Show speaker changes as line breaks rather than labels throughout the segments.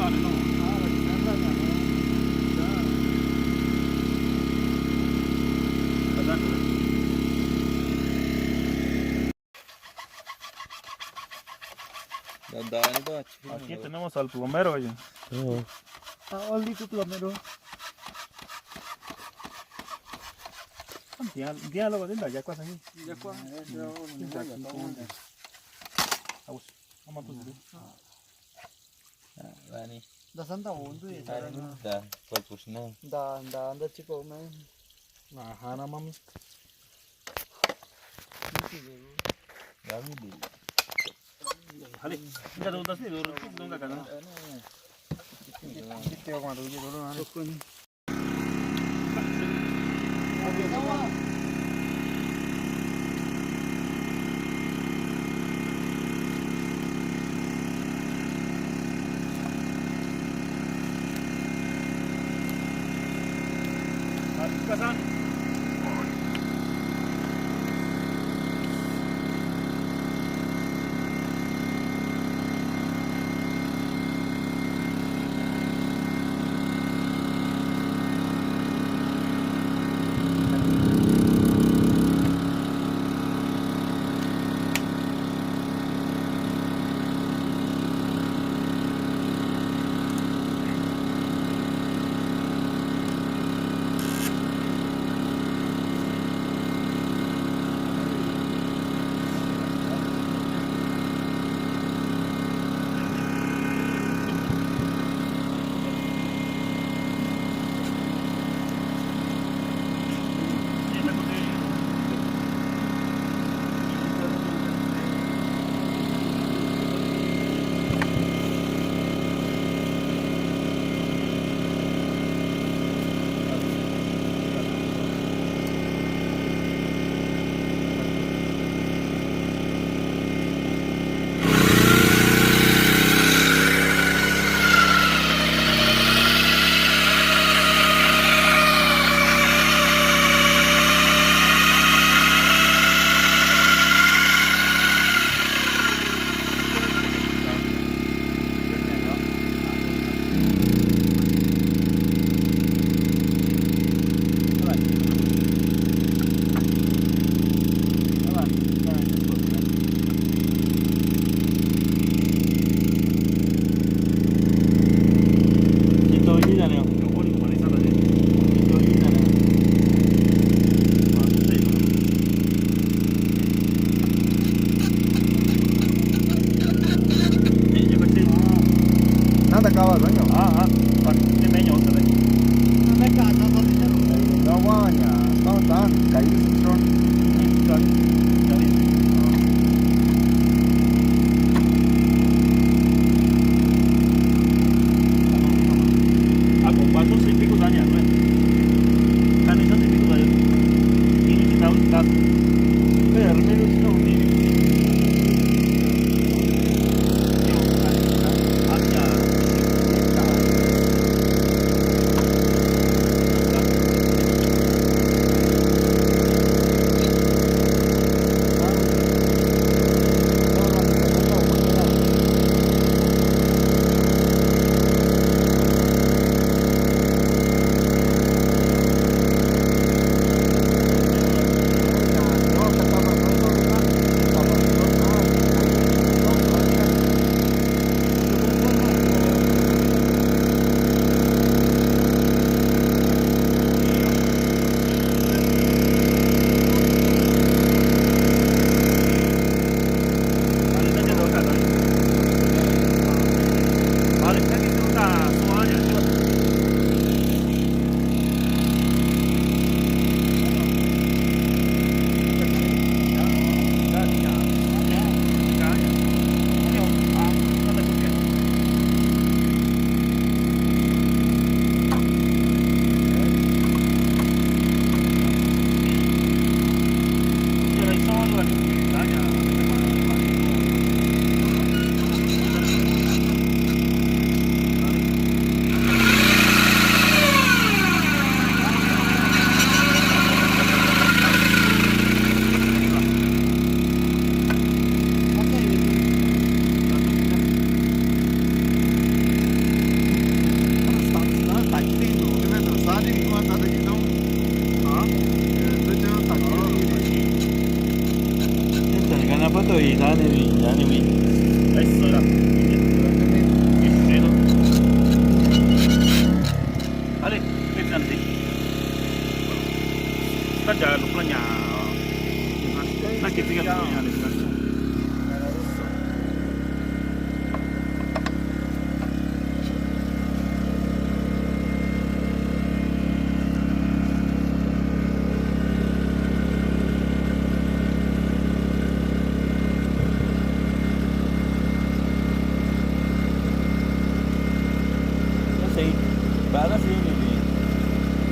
vale, no.
Ah, la que está en rana, ¿no?
Aquí tenemos al plomero, oye.
Ah, only tu plomero.
Diálogo din da yakwa sangi.
Yakwa.
Aus. Ama tu sidi.
Vani.
Da santa ondu ya
Vani
sarana.
da pushna.
Da anda chico me.
Aha, na mami.
Vani di.
Hali. Enggak ada utas nih, lurus itu enggak kan? Kita yang mana dulu dulu nanti.
Sokun.
Kasan.
Nada acaba banyo.
Ah, ini menyo tadi.
Mereka ada satu jarum.
Dawanya. Tahu kayu sitron.
Jadi aku bantu sih ikut tanya, kan itu sih ikut aja. Ini kita udah permenu kita udah ini.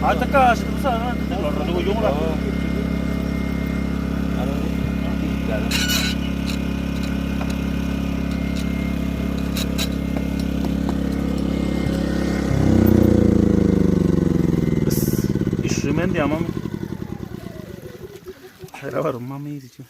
Taka sih sana nanti keluar dari ujung lah.
Ano tiga.
Instrument ya mami. Era baru mami itu.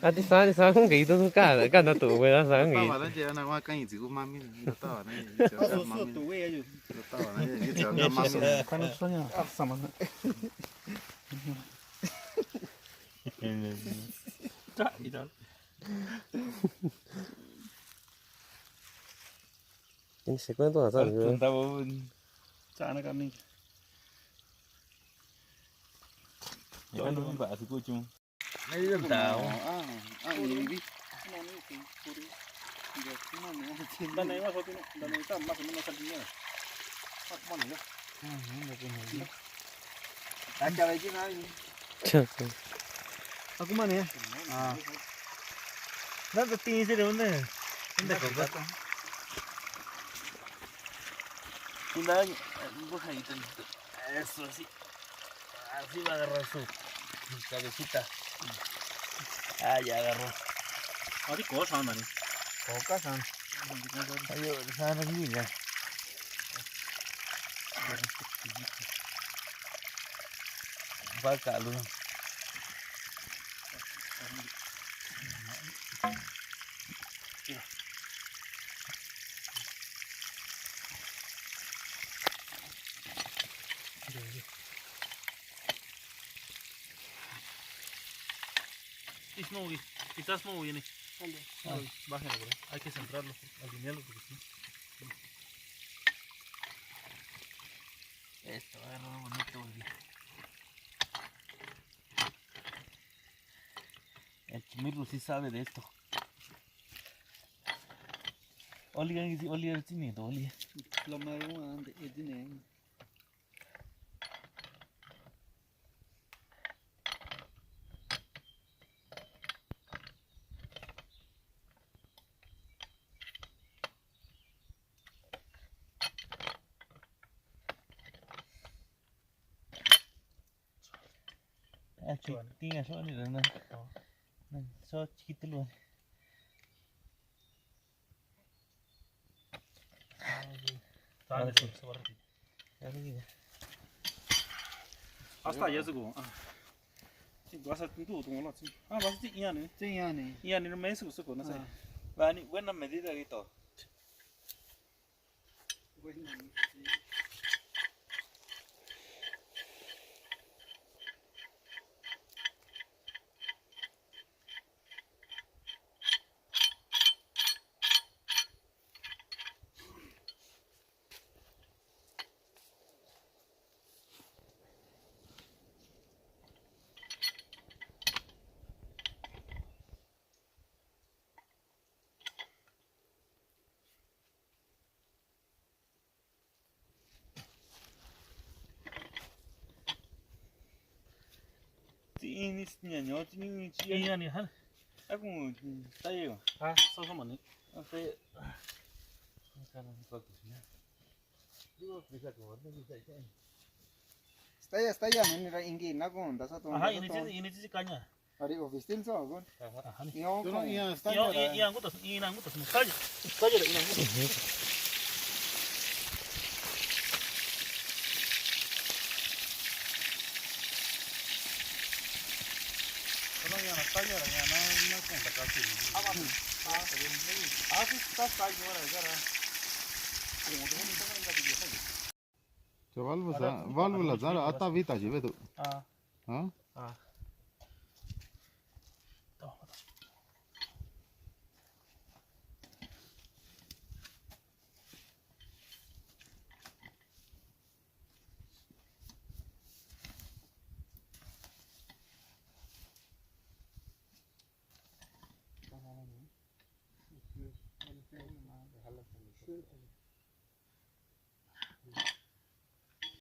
Ati sang gitu tuh kan tuh gue sang gitu.
Tawa aja anak makan itu mami. Tawa aja. Mami.
tuh ya ju.
Tawa aja gitu mami.
Kan soalnya sama. Tak, tidak.
Ini sekolah tuh asal gitu.
Tahu.
Sana kami.
Jangan lupa bahas kucing. Ini belum tahu.
Ini
Dan ini masuk ini, dan ini kan masuk mana saja. Pak mana ya?
Kaca lagi nih. Aku mana ya?
Nanti tinggi sih mana? Tidak kok. Tidak, bukan itu. Eso sih. Así va a agarrar su cabecita. Ah, ya agarró. Ahora cosa, man.
Kokasan.
Ayo sana sini ya. Baka lu.
Quizás no viene. Bájalo, bro. Hay que centrarlo, alinearlo porque sí. Esto va a agarrar bonito hoy día. El Chimirro sí sabe de esto. Oli tiene Oli.
Lo malo ande edine.
Tinggal soal ni dah. So kita lu.
Hasta allá seguro. Vas a tu lo así. Vas a ti ian,
Sí, ya ni.
ian no me eso con no sé.
Vani, buena medida gitu.
Bueno,
Ini nyanyo, ini
Ian ni han.
aku tayo.
Ah, so man.
Saya sekarang bagus ya. Dua bisa keluar, bisa kan.
está ya, ni ra ingin na kon, dasa to.
Aha, ini sih kanya.
Ari ofistin so kon.
Aha ni.
Yo kon.
Ian gutas, Ian gutas. Kaja. Kaja da Ian gutas. Kalau yang tanya na kon ta kasi. Apa? Aku tak tahu gimana cara.
valvula zara ata vita jive tu.
Ah.
Ha?
Ah.